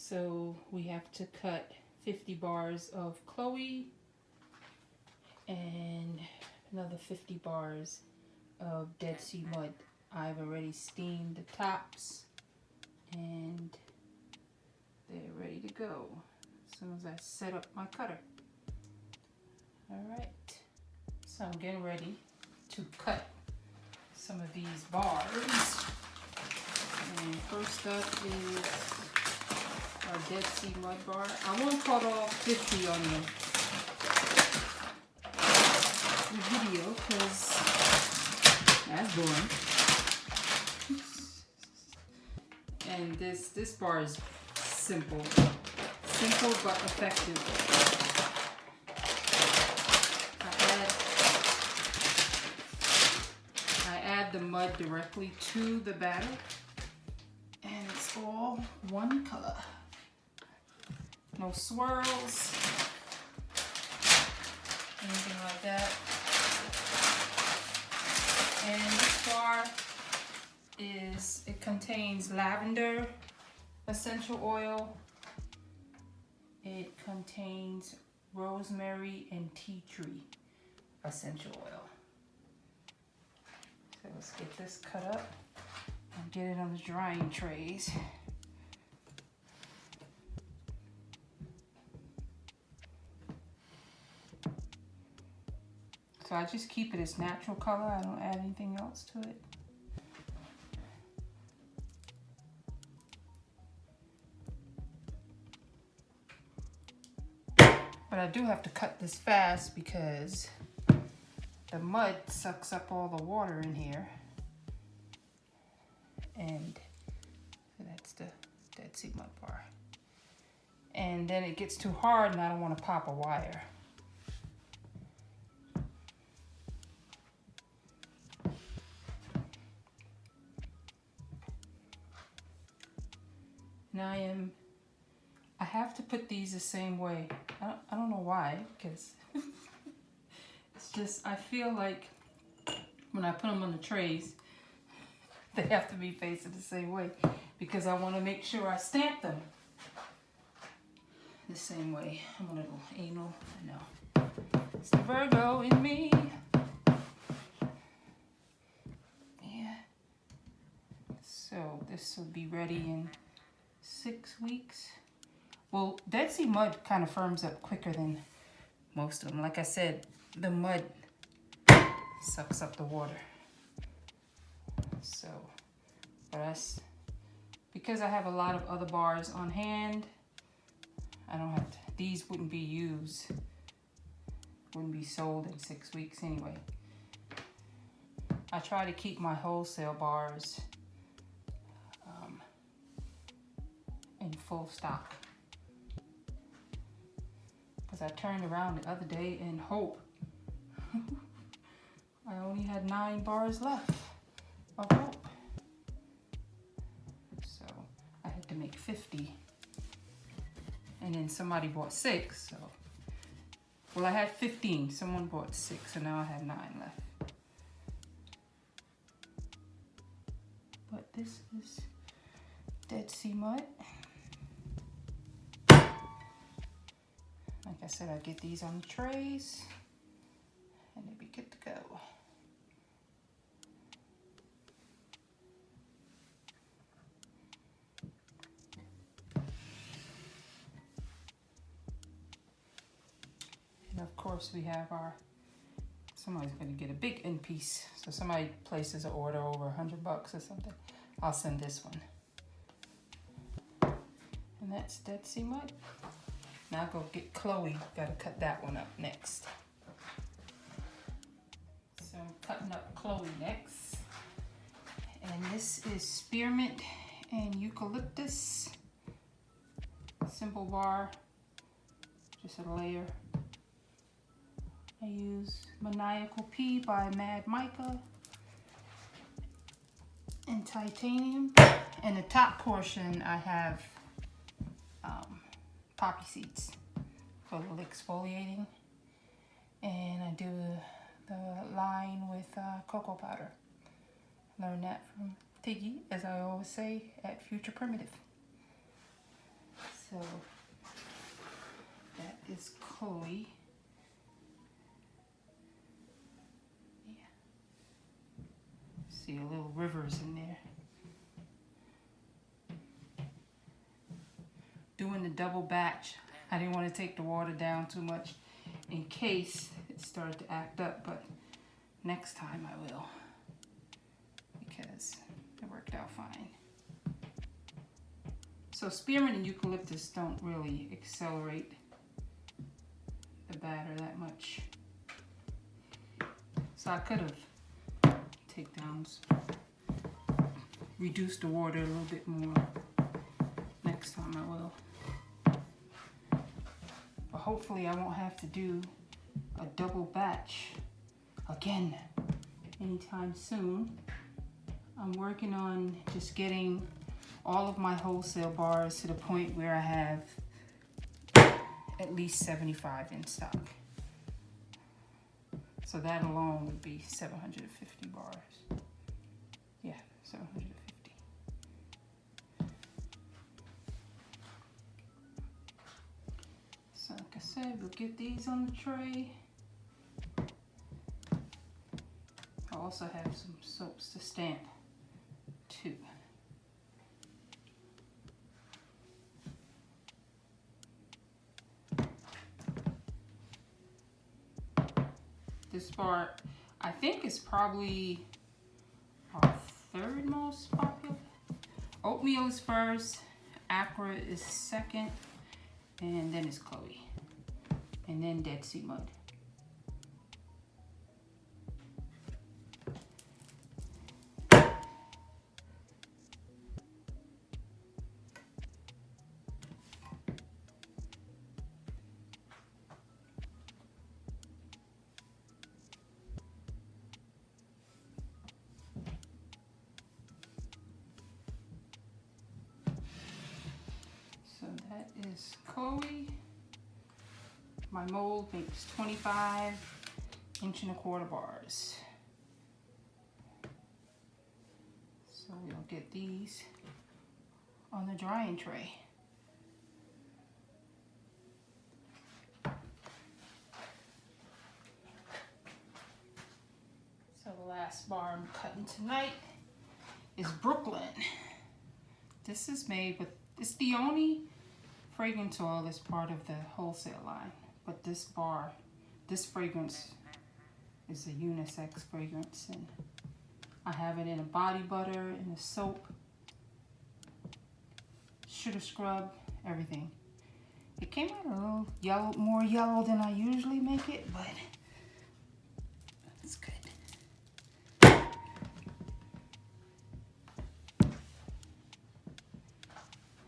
So we have to cut 50 bars of Chloe and another 50 bars of Dead Sea mud. I've already steamed the tops and they're ready to go as soon as I set up my cutter. Alright, so I'm getting ready to cut some of these bars. And first up is our Dead Sea mud bar. I won't cut all 50 on the video because that's boring. And this bar is simple but effective. I add the mud directly to the batter, and it's all one color. No swirls, anything like that. And this bar it contains lavender essential oil. It contains rosemary and tea tree essential oil. So let's get this cut up and get it on the drying trays. So I just keep it its natural color. I don't add anything else to it. But I do have to cut this fast because the mud sucks up all the water in here. And that's the Dead Sea mud bar. And then it gets too hard and I don't want to pop a wire. And I have to put these the same way. I don't know why, because it's just, I feel like when I put them on the trays, they have to be facing the same way because I want to make sure I stamp them the same way. I'm a little anal, I know. It's the Virgo in me. Yeah. So this will be ready in 6 weeks. Well, Dead Sea mud kind of firms up quicker than most of them. Like I said, the mud sucks up the water. So, because I have a lot of other bars on hand, I don't have to, these wouldn't be used, wouldn't be sold in 6 weeks anyway. I try to keep my wholesale bars in full stock. Because I turned around the other day and hope I only had 9 bars left of rope. So I had to make 50. And then somebody bought 6. So, well, I had 15. Someone bought 6, and now I have 9 left. But this is Dead Sea mud. Like I said, I get these on the trays and they'll be good to go. And of course we have somebody's gonna get a big end piece. So somebody places an order over $100 or something. I'll send this one. And that's Dead Sea mud. Now I'll go get Chloe. Gotta cut that one up next. So I'm cutting up Chloe next. And this is spearmint and eucalyptus. Simple bar. Just a layer. I use Maniacal Pea by Mad Micah. And titanium. And the top portion I have poppy seeds for a little exfoliating, and I do the line with cocoa powder. Learned that from Tiggy, as I always say, at Future Primitive. So that is Chloe. Yeah. See a little rivers in there. Doing the double batch. I didn't want to take the water down too much in case it started to act up, but next time I will, because it worked out fine. So spearmint and eucalyptus don't really accelerate the batter that much. So I could have takedowns, reduced the water a little bit more. Next time I will. But hopefully I won't have to do a double batch again anytime soon. I'm working on just getting all of my wholesale bars to the point where I have at least 75 in stock. So that alone would be 750 bars. Yeah, 750. So like I said, we'll get these on the tray. I also have some soaps to stamp too. This bar, I think, is probably our third most popular. Oatmeal is first, Acra is second, and then it's Chloe, and then Dead Sea Mud. So that is Chloe. My mold makes 25 1.25" bars. So we'll get these on the drying tray. So the last bar I'm cutting tonight is Brooklyn. This is made with, it's the only fragrance oil that's part of the wholesale line. But this bar, this fragrance is a unisex fragrance, and I have it in a body butter, in a soap, sugar scrub, everything. It came out a little yellow, more yellow than I usually make it, but it's good.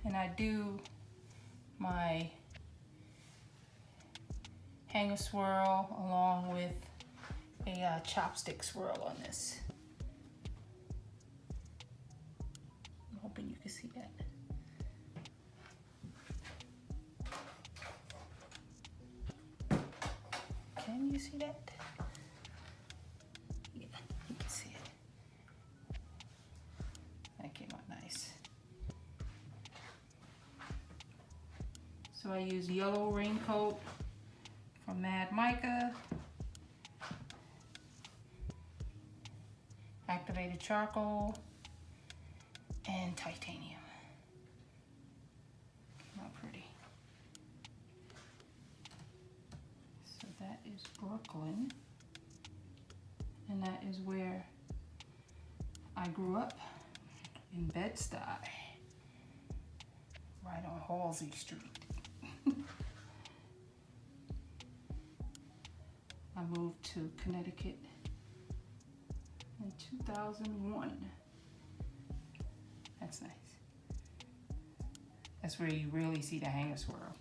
And I do my hangerswirl along with a chopstick swirl on this. I'm hoping you can see that. Can you see that? Yeah, you can see it. That came out nice. So I use Yellow Raincoat from Mad Mica, activated charcoal, and titanium. Came out pretty. So that is Brooklyn, and that is where I grew up, in Bed-Stuy, right on Halsey Street. I moved to Connecticut in 2001. That's nice. That's where you really see the hangerswirl.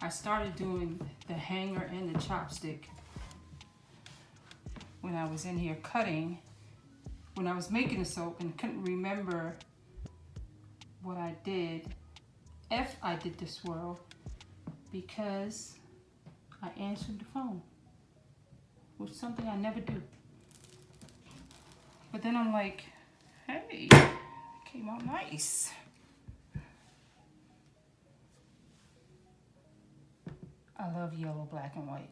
I started doing the hanger and the chopstick when I was in here cutting, when I was making the soap and couldn't remember what I did, if I did the swirl, because I answered the phone, which is something I never do. But then I'm like, hey, it came out nice. I love yellow, black, and white.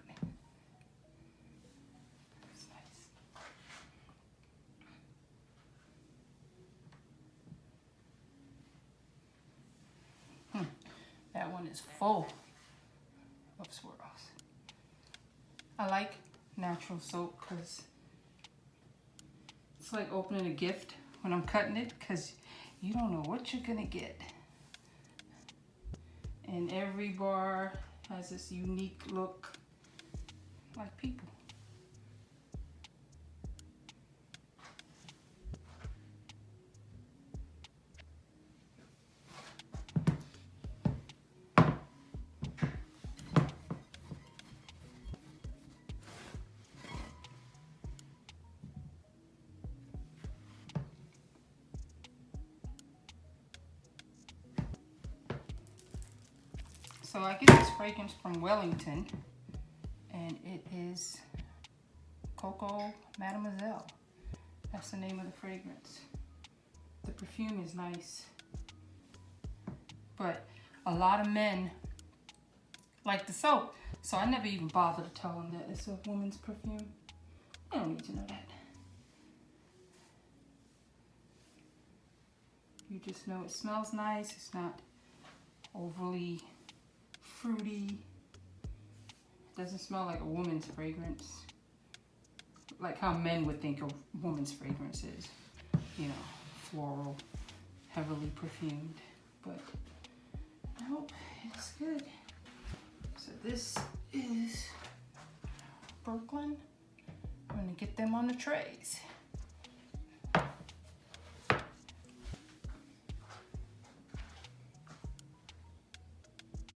It's nice. That one is full of swirls. I like natural soap because it's like opening a gift when I'm cutting it, because you don't know what you're gonna get. And every bar has this unique look, like people. So I get this fragrance from Wellington, and it is Coco Mademoiselle. That's the name of the fragrance. The perfume is nice, but a lot of men like the soap, so I never even bother to tell them that it's a woman's perfume. They don't need to know that. You just know it smells nice. It's not overly fruity. It doesn't smell like a woman's fragrance, like how men would think a woman's fragrance is, you know, floral, heavily perfumed. But nope, it's good. So this is Brooklyn. I'm gonna get them on the trays.